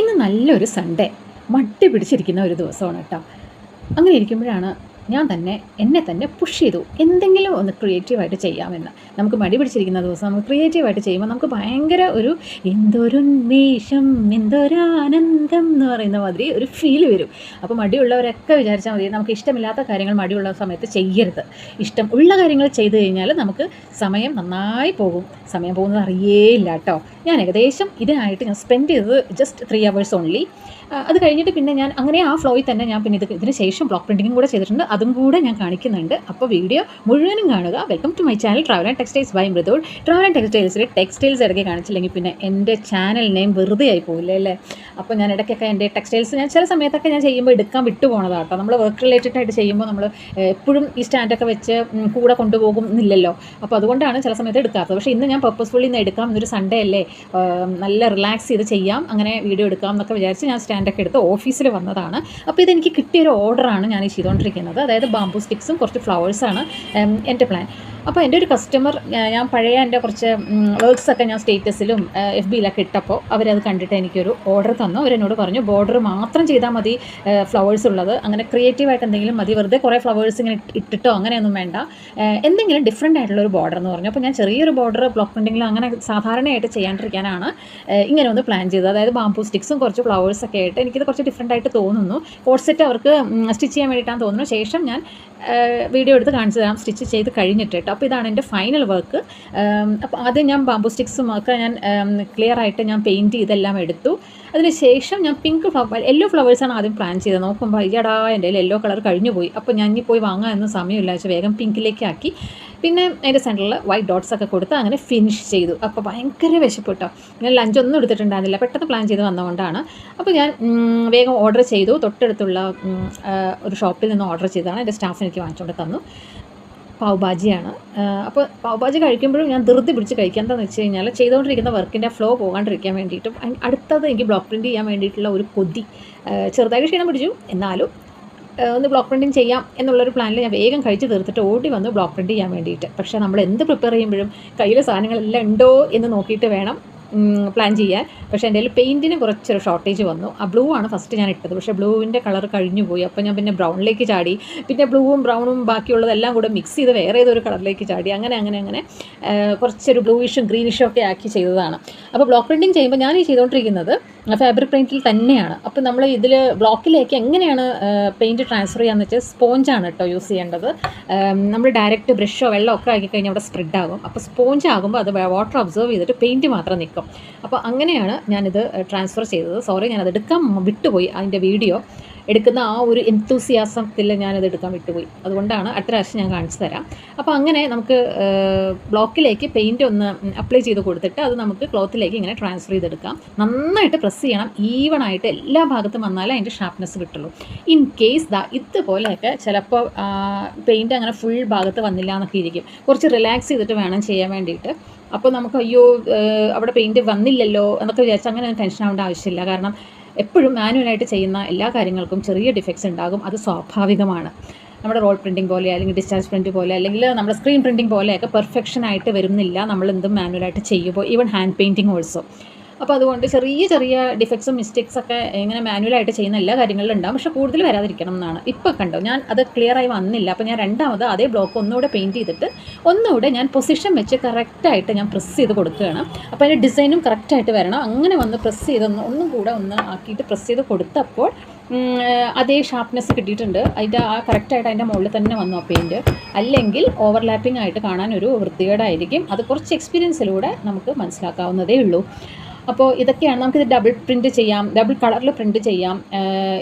ഇന്ന് നല്ലൊരു സൺഡേ, മടി പിടിച്ചിരിക്കുന്ന ഒരു ദിവസമാണ് കേട്ടോ. അങ്ങനെ ഇരിക്കുമ്പോഴാണ് ഞാൻ തന്നെ എന്നെ തന്നെ പുഷ് ചെയ്തു, എന്തെങ്കിലും ഒന്ന് ക്രിയേറ്റീവായിട്ട് ചെയ്യാമെന്ന്. നമുക്ക് മടി പിടിച്ചിരിക്കുന്ന ദിവസം നമുക്ക് ക്രിയേറ്റീവായിട്ട് ചെയ്യുമ്പോൾ നമുക്ക് ഭയങ്കര ഒരു എന്തൊരുന്മേഷം എന്തൊരാനന്ദം എന്ന് പറയുന്ന മാതിരി ഒരു ഫീൽ വരും. അപ്പോൾ മടിയുള്ളവരൊക്കെ വിചാരിച്ചാൽ മതി, നമുക്ക് ഇഷ്ടമില്ലാത്ത കാര്യങ്ങൾ മടിയുള്ള സമയത്ത് ചെയ്യരുത്. ഇഷ്ടം ഉള്ള കാര്യങ്ങൾ ചെയ്തു കഴിഞ്ഞാൽ നമുക്ക് സമയം നന്നായി പോകും. സമയം പോകുന്നത് അറിയേയില്ല കേട്ടോ. ഞാൻ ഏകദേശം ഇതിനായിട്ട് ഞാൻ സ്പെൻഡ് ചെയ്തത് ജസ്റ്റ് 3 hours ഓൺലി. അത് കഴിഞ്ഞിട്ട് പിന്നെ ഞാൻ അങ്ങനെ ആ ഫ്ലോയിൽ തന്നെ ഞാൻ പിന്നെ ഇതിന് ശേഷം ബ്ലോക്ക് പ്രിൻറ്റിങ്ങും കൂടെ ചെയ്തിട്ടുണ്ട്. അതും കൂടെ ഞാൻ കാണിക്കുന്നുണ്ട്. അപ്പോൾ വീഡിയോ മുഴുവനും കാണുക. Welcome to my channel travel and textiles by Mridul. Travel and ടെക്സ്റ്റൈൽസിൽ ടെക്സ്റ്റൈൽസ് ഇടയ്ക്ക് കാണിച്ചില്ലെങ്കിൽ പിന്നെ എൻ്റെ ചാനൽ നെയിം വെറുതെ ആയി പോകില്ലേ അല്ലേ. അപ്പോൾ ഞാൻ ഇടയ്ക്കൊക്കെ എൻ്റെ ടെക്സ്റ്റൈൽസ് ഞാൻ ചില സമയത്തൊക്കെ ഞാൻ ചെയ്യുമ്പോൾ എടുക്കാൻ വിട്ടു പോകണതാണ് കേട്ടോ. നമ്മൾ വർക്ക് റിലേറ്റഡ് ആയിട്ട് ചെയ്യുമ്പോൾ നമ്മൾ എപ്പോഴും ഈ സ്റ്റാൻഡൊക്കെ വെച്ച് കൂടെ കൊണ്ടുപോകും എന്നില്ലല്ലോ. അപ്പോൾ അതുകൊണ്ടാണ് ചില സമയത്ത് എടുക്കാത്തത്. പക്ഷേ ഇന്ന് ഞാൻ പർപ്പസ്ഫുള്ളി ഇന്ന് എടുക്കാം, ഇന്നൊരു സൺഡേ അല്ലേ, നല്ല റിലാക്സ് ചെയ്ത് ചെയ്യാം, അങ്ങനെ വീഡിയോ എടുക്കാം എന്നൊക്കെ വിചാരിച്ച് ഞാൻ സ്റ്റാൻഡൊക്കെ എടുത്ത് ഓഫീസിൽ വന്നതാണ്. അപ്പോൾ ഇതെനിക്ക് കിട്ടിയൊരു ഓർഡറാണ് ഞാൻ ഈ ചെയ്തുകൊണ്ടിരിക്കുന്നത്. അതായത് ബാംബൂ സ്റ്റിക്സും കുറച്ച് ഫ്ലവേഴ്സാണ് എൻ്റെ പ്ലാൻ. അപ്പോൾ എൻ്റെ ഒരു കസ്റ്റമർ, ഞാൻ പഴയ എൻ്റെ കുറച്ച് വർക്ക്സൊക്കെ ഞാൻ സ്റ്റേറ്റസിലും FBയിലൊക്കെ ഇട്ടപ്പോൾ അവരത് കണ്ടിട്ട് എനിക്കൊരു ഓർഡർ തന്നു. അവരെന്നോട് പറഞ്ഞു ബോർഡർ മാത്രം ചെയ്താൽ മതി, ഫ്ലവേഴ്സ് ഉള്ളത് അങ്ങനെ ക്രിയേറ്റീവായിട്ട് എന്തെങ്കിലും മതി, വെറുതെ കുറേ ഫ്ലവേഴ്സ് ഇങ്ങനെ ഇട്ടിട്ടോ അങ്ങനെയൊന്നും വേണ്ട, എന്തെങ്കിലും ഡിഫറെൻ്റ് ആയിട്ടുള്ളൊരു ബോർഡർ എന്ന് പറഞ്ഞു. അപ്പോൾ ഞാൻ ചെറിയൊരു ബോർഡർ ബ്ലോക്ക് പ്രിൻറ്റിങ്ങിൽ അങ്ങനെ സാധാരണയായിട്ട് ചെയ്യാണ്ടിരിക്കാനാണ് ഇങ്ങനെ ഒന്ന് പ്ലാൻ ചെയ്തത്. അതായത് ബാംബൂ സ്റ്റിക്സും കുറച്ച് ഫ്ലവേഴ്സൊക്കെ ആയിട്ട് എനിക്കിത് കുറച്ച് ഡിഫറെൻ്റ് ആയിട്ട് തോന്നുന്നു. കോഡ് സെറ്റ് അവർക്ക് സ്റ്റിച്ച് ചെയ്യാൻ വേണ്ടിയിട്ടാണ് തോന്നുന്നു. ശേഷം ഞാൻ വീഡിയോ എടുത്ത് കാണിച്ചു തരാം സ്റ്റിച്ച് ചെയ്ത് കഴിഞ്ഞിട്ട് കേട്ടോ. അപ്പോൾ ഇതാണ് എൻ്റെ ഫൈനൽ വർക്ക്. അപ്പോൾ ആദ്യം ഞാൻ ബാംബൂ സ്റ്റിക്സും ഒക്കെ ഞാൻ ക്ലിയർ ആയിട്ട് ഞാൻ പെയിൻറ്റ് ചെയ്തെല്ലാം എടുത്തു. അതിനുശേഷം ഞാൻ പിങ്ക് യെല്ലോ ഫ്ലവേഴ്സാണ് ആദ്യം പ്ലാൻ ചെയ്തത്. നോക്കുമ്പോൾ അയ്യടാ എൻ്റെ യെല്ലോ കളർ കഴിഞ്ഞു പോയി. അപ്പോൾ ഞാൻ ഇനി പോയി വാങ്ങാനൊന്നും സമയമില്ല വെച്ചാൽ വേഗം പിങ്കിലേക്ക് ആക്കി. പിന്നെ അതിൻ്റെ സെൻറ്ററിൽ വൈറ്റ് ഡോട്ട്സ് ഒക്കെ കൊടുത്ത് അങ്ങനെ ഫിനിഷ് ചെയ്തു. അപ്പോൾ ഭയങ്കര വിശപ്പ് കേട്ടോ. ഞാൻ ലഞ്ചൊന്നും എടുത്തിട്ടുണ്ടായിരുന്നില്ല, പെട്ടെന്ന് പ്ലാൻ ചെയ്ത് വന്നതുകൊണ്ടാണ്. അപ്പോൾ ഞാൻ വേഗം ഓർഡർ ചെയ്തു. തൊട്ടടുത്തുള്ള ഒരു ഷോപ്പിൽ നിന്ന് ഓർഡർ ചെയ്തതാണ്. എൻ്റെ സ്റ്റാഫ് എനിക്ക് വാങ്ങിച്ചുകൊണ്ട് തന്നു. പാവ് ഭാജിയാണ്. അപ്പോൾ പാവ് ഭാജി കഴിക്കുമ്പോഴും ഞാൻ ധൃതി പിടിച്ച് കഴിക്കുക. എന്താണെന്ന് വെച്ച് കഴിഞ്ഞാൽ ചെയ്തുകൊണ്ടിരിക്കുന്ന വർക്കിൻ്റെ ഫ്ലോ പോകാണ്ടിരിക്കാൻ വേണ്ടിയിട്ടും അടുത്തത് എനിക്ക് ബ്ലോക്ക് പ്രിൻറ്റ് ചെയ്യാൻ വേണ്ടിയിട്ടുള്ള ഒരു കൊതി. ചെറുതായിട്ട് ക്ഷീണം പിടിച്ചു, എന്നാലും ഒന്ന് ബ്ലോക്ക് പ്രിൻറ്റിങ് ചെയ്യാം എന്നുള്ളൊരു പ്ലാനിൽ ഞാൻ വേഗം കഴിച്ച് തീർത്തിട്ട് ഓടി വന്നു ബ്ലോക്ക് പ്രിൻറ്റ് ചെയ്യാൻ വേണ്ടിയിട്ട്. പക്ഷേ നമ്മൾ എന്ത് പ്രിപ്പയർ ചെയ്യുമ്പോഴും കയ്യിലെ സാധനങ്ങളെല്ലാം ഉണ്ടോ എന്ന് നോക്കിയിട്ട് വേണം പ്ലാൻ ചെയ്യാൻ. പക്ഷേ എൻ്റെ കയ്യിൽ പെയിൻറ്റിന് കുറച്ചൊരു ഷോർട്ടേജ് വന്നു. ആ ബ്ലൂ ആണ് ഫസ്റ്റ് ഞാൻ ഇട്ടത്, പക്ഷേ ബ്ലൂവിൻ്റെ കളർ കഴിഞ്ഞു പോയി. അപ്പോൾ ഞാൻ പിന്നെ ബ്രൗണിലേക്ക് ചാടി, പിന്നെ ബ്ലൂവും ബ്രൗണും ബാക്കിയുള്ളതെല്ലാം കൂടെ മിക്സ് ചെയ്ത് വേറെ ഏതൊരു കളറിലേക്ക് ചാടി. അങ്ങനെ കുറച്ചൊരു ബ്ലൂയിഷും ഗ്രീനിഷും ഒക്കെ ആക്കി ചെയ്തതാണ്. അപ്പോൾ ബ്ലോക്ക് പ്രിൻറ്റിങ് ചെയ്യുമ്പോൾ ഞാൻ ഈ ചെയ്തുകൊണ്ടിരിക്കുന്നത് ഫാബ്രിക് പെയിൻറ്റിൽ തന്നെയാണ്. അപ്പോൾ നമ്മൾ ഇതിൽ ബ്ലോക്കിലേക്ക് എങ്ങനെയാണ് പെയിൻറ്റ് ട്രാൻസ്ഫർ ചെയ്യാന്ന് വെച്ചാൽ സ്പോഞ്ചാണ് കേട്ടോ യൂസ് ചെയ്യേണ്ടത്. നമ്മൾ ഡയറക്റ്റ് ബ്രഷോ വെള്ളമോ ഒക്കെ ആക്കി കഴിഞ്ഞാൽ അവിടെ സ്പ്രെഡ് ആകും. അപ്പോൾ സ്പോഞ്ച് ആകുമ്പോൾ അത് വാട്ടർ ഒബ്സർവ് ചെയ്തിട്ട് പെയിൻറ്റ് മാത്രം നിൽക്കും. അപ്പോൾ അങ്ങനെയാണ് ഞാനിത് ട്രാൻസ്ഫർ ചെയ്തത്. സോറി, ഞാനത് എടുക്കാൻ വിട്ടുപോയി. അതിൻ്റെ വീഡിയോ എടുക്കുന്ന ആ ഒരു എൻതൂസിയാസത്തിൽ ഞാനത് എടുക്കാൻ വിട്ടുപോയി. അതുകൊണ്ടാണ് അടുത്ത പ്രാവശ്യം ഞാൻ കാണിച്ചു തരാം. അപ്പോൾ അങ്ങനെ നമുക്ക് ബ്ലോക്കിലേക്ക് പെയിൻറ്റ് ഒന്ന് അപ്ലൈ ചെയ്ത് കൊടുത്തിട്ട് അത് നമുക്ക് ക്ലോത്തിലേക്ക് ഇങ്ങനെ ട്രാൻസ്ഫർ ചെയ്തെടുക്കാം. നന്നായിട്ട് പ്രസ് ചെയ്യണം, ഈവണായിട്ട് എല്ലാ ഭാഗത്തും വന്നാലേ അതിൻ്റെ ഷാർപ്നെസ് കിട്ടുള്ളൂ. ഇൻ കേസ് ഇതുപോലെയൊക്കെ ചിലപ്പോൾ പെയിൻറ്റ് അങ്ങനെ ഫുൾ ഭാഗത്ത് വന്നില്ല എന്നൊക്കെ ഇരിക്കും. കുറച്ച് റിലാക്സ് ചെയ്തിട്ട് വേണം ചെയ്യാൻ വേണ്ടിയിട്ട്. അപ്പോൾ നമുക്ക് അയ്യോ അവിടെ പെയിൻറ്റ് വന്നില്ലല്ലോ എന്നൊക്കെ വിചാരിച്ച് അങ്ങനെ ടെൻഷൻ ആവേണ്ട ആവശ്യമില്ല. കാരണം എപ്പോഴും മാനുവലായിട്ട് ചെയ്യുന്ന എല്ലാ കാര്യങ്ങൾക്കും ചെറിയ ഡിഫക്ട്സ് ഉണ്ടാകും, അത് സ്വാഭാവികമാണ്. നമ്മുടെ റോൾ പ്രിൻറ്റിങ് പോലെ അല്ലെങ്കിൽ ഡിസ്ചാർജ് പ്രിൻറ്റ് പോലെ അല്ലെങ്കിൽ നമ്മുടെ സ്ക്രീൻ പ്രിൻറ്റിങ് പോലെയൊക്കെ പെർഫെക്ഷൻ ആയിട്ട് വരുന്നില്ല നമ്മൾ എന്തും മാനുവലായിട്ട് ചെയ്യുമ്പോൾ, ഈവൻ ഹാൻഡ് പെയിൻറ്റിങ് ഓൾസോ. അപ്പോൾ അതുകൊണ്ട് ചെറിയ ഡിഫക്ട്സും മിസ്റ്റേക്സൊക്കെ ഇങ്ങനെ മാനുവലായിട്ട് ചെയ്യുന്ന എല്ലാ കാര്യങ്ങളിലും ഉണ്ടാകും. പക്ഷേ കൂടുതൽ വരാതിരിക്കണം എന്നാണ്. ഇപ്പോൾ കണ്ടോ ഞാൻ അത് ക്ലിയറായി വന്നില്ല. അപ്പോൾ ഞാൻ രണ്ടാമത് അതേ ബ്ലോക്ക് ഒന്നുകൂടെ പെയിൻറ്റ് ചെയ്തിട്ട് ഒന്നുകൂടെ ഞാൻ പൊസിഷൻ വെച്ച് കറക്റ്റായിട്ട് ഞാൻ പ്രസ് ചെയ്ത് കൊടുക്കുകയാണ്. അപ്പോൾ അതിൻ്റെ ഡിസൈനും കറക്റ്റായിട്ട് വരണം. അങ്ങനെ വന്ന് പ്രസ് ചെയ്തൊന്ന് ഒന്നും കൂടെ ഒന്ന് ആക്കിയിട്ട് പ്രസ് ചെയ്ത് കൊടുത്തപ്പോൾ അതേ ഷാർപ്നെസ് കിട്ടിയിട്ടുണ്ട്. അതിൻ്റെ ആ കറക്റ്റായിട്ട് അതിൻ്റെ മുകളിൽ തന്നെ വന്നു ആ പെയിൻറ്റ്. അല്ലെങ്കിൽ ഓവർലാപ്പിംഗ് ആയിട്ട് കാണാൻ ഒരു വൃത്തികേടായിരിക്കും. അത് കുറച്ച് എക്സ്പീരിയൻസിലൂടെ നമുക്ക് മനസ്സിലാക്കാവുന്നതേ ഉള്ളൂ. അപ്പോൾ ഇതൊക്കെയാണ്. നമുക്കിത് ഡബിൾ പ്രിൻറ്റ് ചെയ്യാം, ഡബിൾ കളറിൽ പ്രിൻറ്റ് ചെയ്യാം.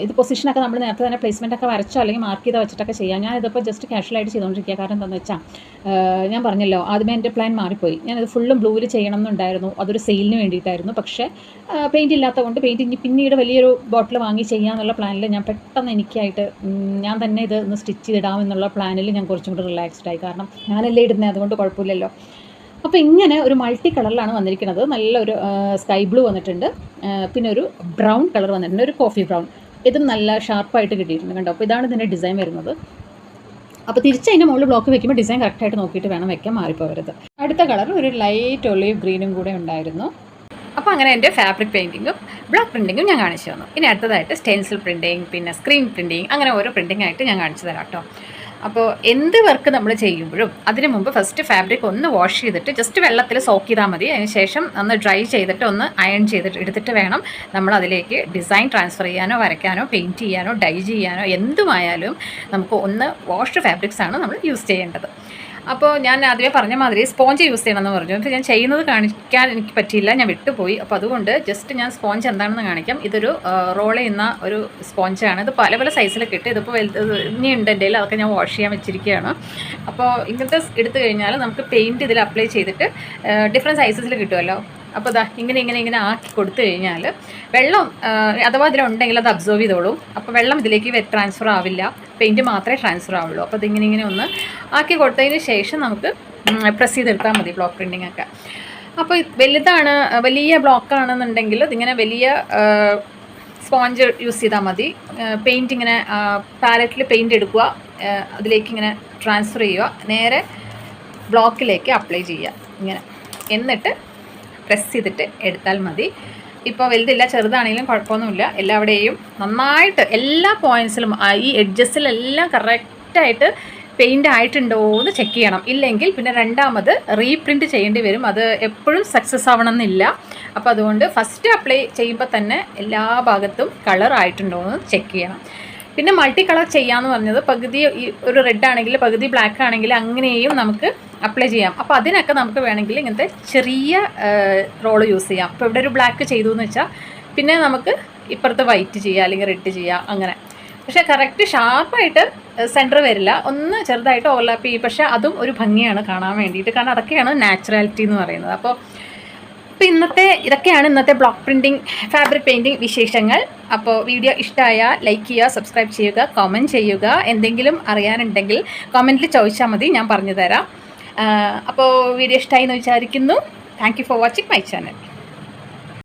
ഇത് പൊസിഷനൊക്കെ നമ്മൾ നേരത്തെ തന്നെ പ്ലേസ്മെൻറ്റൊക്കെ വരച്ചോ അല്ലെങ്കിൽ മാർക്ക് ചെയ്ത് വെച്ചിട്ടൊക്കെ ചെയ്യാം. ഞാനിതിപ്പോൾ ജസ്റ്റ് കാഷ്വലായിട്ട് ചെയ്തുകൊണ്ടിരിക്കുക. കാരണം എന്താണെന്ന് വെച്ചാൽ ഞാൻ പറഞ്ഞല്ലോ ആദ്യമേ എൻ്റെ പ്ലാൻ മാറിപ്പോയി. ഞാനത് ഫുള്ളും ബ്ലൂവിൽ ചെയ്യണം എന്നുണ്ടായിരുന്നു, അതൊരു സെയിലിന് വേണ്ടിയിട്ടായിരുന്നു. പക്ഷേ പെയിൻറ്റ് ഇല്ലാത്തതുകൊണ്ട് പെയിൻറ്റ് ഇനി പിന്നീട് വലിയൊരു ബോട്ടിൽ വാങ്ങി ചെയ്യാമെന്നുള്ള പ്ലാനിൽ ഞാൻ പെട്ടെന്ന് എനിക്കായിട്ട് ഞാൻ തന്നെ ഇത് ഒന്ന് സ്റ്റിച്ച് ചെയ്തിടാമെന്നുള്ള പ്ലാനിൽ ഞാൻ കുറച്ചും കൂടി റിലാക്സ്ഡായി. കാരണം ഞാനല്ലേ ഇടുന്നത്, അതുകൊണ്ട് കുഴപ്പമില്ലല്ലോ. അപ്പോൾ ഇങ്ങനെ ഒരു മൾട്ടി കളറിലാണ് വന്നിരിക്കുന്നത്. നല്ലൊരു സ്കൈ ബ്ലൂ വന്നിട്ടുണ്ട്, പിന്നെ ഒരു ബ്രൗൺ കളർ വന്നിട്ടുണ്ട്, ഒരു കോഫി ബ്രൗൺ. ഇതും നല്ല ഷാർപ്പായിട്ട് കിട്ടിയിട്ടുണ്ട് കണ്ടോ. അപ്പോൾ ഇതാണ് ഇതിൻ്റെ ഡിസൈൻ വരുന്നത്. അപ്പോൾ തിരിച്ച് അതിൻ്റെ മുകളിൽ ബ്ലോക്ക് വെക്കുമ്പോൾ ഡിസൈൻ കറക്റ്റായിട്ട് നോക്കിയിട്ട് വേണം വെക്കാൻ, മാറിപ്പോകരുത്. അടുത്ത കളർ ഒരു ലൈറ്റ് ഒലീവ് ഗ്രീനും കൂടെ ഉണ്ടായിരുന്നു. അപ്പോൾ അങ്ങനെ എൻ്റെ ഫാബ്രിക് പെയിൻറ്റിങ്ങും ബ്ലോക്ക് പ്രിൻറ്റിങ്ങും ഞാൻ കാണിച്ചു തന്നു. ഇനി അടുത്തതായിട്ട് സ്റ്റെൻസിൽ പ്രിൻറ്റിങ്, പിന്നെ സ്ക്രീൻ പ്രിൻറ്റിങ്, അങ്ങനെ ഓരോ പ്രിൻറ്റിംഗ് ആയിട്ട് ഞാൻ കാണിച്ചു തരാം കേട്ടോ. അപ്പോൾ എന്ത് വർക്ക് നമ്മൾ ചെയ്യുമ്പോഴും അതിന് മുമ്പ് ഫസ്റ്റ് ഫാബ്രിക് ഒന്ന് വാഷ് ചെയ്തിട്ട് ജസ്റ്റ് വെള്ളത്തിൽ സോക്ക് ചെയ്താൽ മതി. അതിന് ശേഷം ഒന്ന് ഡ്രൈ ചെയ്തിട്ട് ഒന്ന് അയൺ ചെയ്തിട്ട് എടുത്തിട്ട് വേണം നമ്മൾ അതിലേക്ക് ഡിസൈൻ ട്രാൻസ്ഫർ ചെയ്യാനോ വരയ്ക്കാനോ പെയിൻറ്റ് ചെയ്യാനോ ഡൈ ചെയ്യാനോ എന്തുമായാലും നമുക്ക് ഒന്ന് വാഷ്ഡ് ഫാബ്രിക്സ് ആണ് നമ്മൾ യൂസ് ചെയ്യേണ്ടത്. അപ്പോൾ ഞാൻ ആദ്യമേ പറഞ്ഞ മാതിരി സ്പോഞ്ച് യൂസ് ചെയ്യണമെന്ന് പറഞ്ഞു. പക്ഷേ ഞാൻ ചെയ്യുന്നത് കാണിക്കാൻ എനിക്ക് പറ്റിയില്ല, ഞാൻ വിട്ടുപോയി. അപ്പോൾ അതുകൊണ്ട് ജസ്റ്റ് ഞാൻ സ്പോഞ്ച് എന്താണെന്ന് കാണിക്കാം. ഇതൊരു റോൾ ചെയ്യുന്ന ഒരു സ്പോഞ്ചാണ്. ഇത് പല പല സൈസിൽ കിട്ടും. ഇതിപ്പോൾ ഇനി ഉണ്ട് എൻ്റെ കയ്യിൽ, അതൊക്കെ ഞാൻ വാഷ് ചെയ്യാൻ വെച്ചിരിക്കുകയാണ്. അപ്പോൾ ഇങ്ങനത്തെ എടുത്തു കഴിഞ്ഞാൽ നമുക്ക് പെയിൻറ്റ് ഇതിൽ അപ്ലൈ ചെയ്തിട്ട് ഡിഫറെൻറ്റ് സൈസസിൽ കിട്ടുമല്ലോ. അപ്പോൾ ഇതാ ഇങ്ങനെ ആക്കി കൊടുത്തു കഴിഞ്ഞാൽ വെള്ളം അഥവാ ഇതിലുണ്ടെങ്കിൽ അത് അബ്സോർവ് ചെയ്തോളും. അപ്പോൾ വെള്ളം ഇതിലേക്ക് ട്രാൻസ്ഫർ ആവില്ല, പെയിൻറ്റ് മാത്രമേ ട്രാൻസ്ഫർ ആവുള്ളൂ. അപ്പോൾ ഇതിങ്ങനെ ഒന്ന് ആക്കി കൊടുത്തതിന് ശേഷം നമുക്ക് പ്രസ് ചെയ്തെടുത്താൽ മതി ബ്ലോക്ക് പ്രിൻറ്റിംഗ് ഒക്കെ. അപ്പോൾ വലുതാണ്, വലിയ ബ്ലോക്കാണെന്നുണ്ടെങ്കിൽ ഇതിങ്ങനെ വലിയ സ്പോഞ്ച് യൂസ് ചെയ്താൽ മതി. പെയിൻറ്റ് ഇങ്ങനെ പാലറ്റിൽ പെയിൻറ്റ് എടുക്കുക, അതിലേക്ക് ഇങ്ങനെ ട്രാൻസ്ഫർ ചെയ്യുക, നേരെ ബ്ലോക്കിലേക്ക് അപ്ലൈ ചെയ്യുക ഇങ്ങനെ, എന്നിട്ട് പ്രസ് ചെയ്തിട്ട് എടുത്താൽ മതി. ഇപ്പോൾ വലുതില്ല, ചെറുതാണെങ്കിലും കുഴപ്പമൊന്നുമില്ല. എല്ലാവിടെയും നന്നായിട്ട് എല്ലാ പോയിൻറ്റ്സിലും ഈ എഡ്ജസിലെല്ലാം കറക്റ്റായിട്ട് പെയിൻ്റ് ആയിട്ടുണ്ടോ എന്ന് ചെക്ക് ചെയ്യണം. ഇല്ലെങ്കിൽ പിന്നെ രണ്ടാമത് റീപ്രിൻറ്റ് ചെയ്യേണ്ടി വരും. അത് എപ്പോഴും സക്സസ് ആവണമെന്നില്ല. അപ്പോൾ അതുകൊണ്ട് ഫസ്റ്റ് അപ്ലൈ ചെയ്യുമ്പോൾ തന്നെ എല്ലാ ഭാഗത്തും കളർ ആയിട്ടുണ്ടോ എന്ന് ചെക്ക് ചെയ്യണം. പിന്നെ മൾട്ടി കളർ ചെയ്യാമെന്ന് പറഞ്ഞത് പകുതി ഈ ഒരു റെഡ് ആണെങ്കിൽ പകുതി ബ്ലാക്ക് ആണെങ്കിൽ അങ്ങനെയും നമുക്ക് അപ്ലൈ ചെയ്യാം. അപ്പോൾ അതിനൊക്കെ നമുക്ക് വേണമെങ്കിൽ ഇങ്ങനത്തെ ചെറിയ റോള് യൂസ് ചെയ്യാം. ഇപ്പോൾ ഇവിടെ ഒരു ബ്ലാക്ക് ചെയ്തു എന്ന് വെച്ചാൽ പിന്നെ നമുക്ക് ഇപ്പുറത്ത് വൈറ്റ് ചെയ്യുക, അല്ലെങ്കിൽ റെഡ് ചെയ്യുക, അങ്ങനെ. പക്ഷേ കറക്റ്റ് ഷാർപ്പായിട്ട് സെൻറ്റർ വരില്ല, ഒന്ന് ചെറുതായിട്ട് ഓവർലാപ്പ് ചെയ്യും. പക്ഷേ അതും ഒരു ഭംഗിയാണ് കാണാൻ വേണ്ടിയിട്ട്, കാരണം അതൊക്കെയാണ് നാച്ചുറാലിറ്റി എന്ന് പറയുന്നത്. അപ്പോൾ ഇതൊക്കെയാണ് ഇന്നത്തെ ബ്ലോക്ക് പ്രിൻറ്റിങ് ഫാബ്രിക് പെയിൻറ്റിങ് വിശേഷങ്ങൾ. അപ്പോൾ വീഡിയോ ഇഷ്ടമായാൽ ലൈക്ക് ചെയ്യുക, സബ്സ്ക്രൈബ് ചെയ്യുക, കമൻറ്റ് ചെയ്യുക. എന്തെങ്കിലും അറിയാനുണ്ടെങ്കിൽ കമൻറ്റിൽ ചോദിച്ചാൽ മതി, ഞാൻ പറഞ്ഞു തരാം. അപ്പോൾ വീഡിയോ ഇഷ്ടമായി എന്ന് വിചാരിക്കുന്നു. Thank you for watching my channel.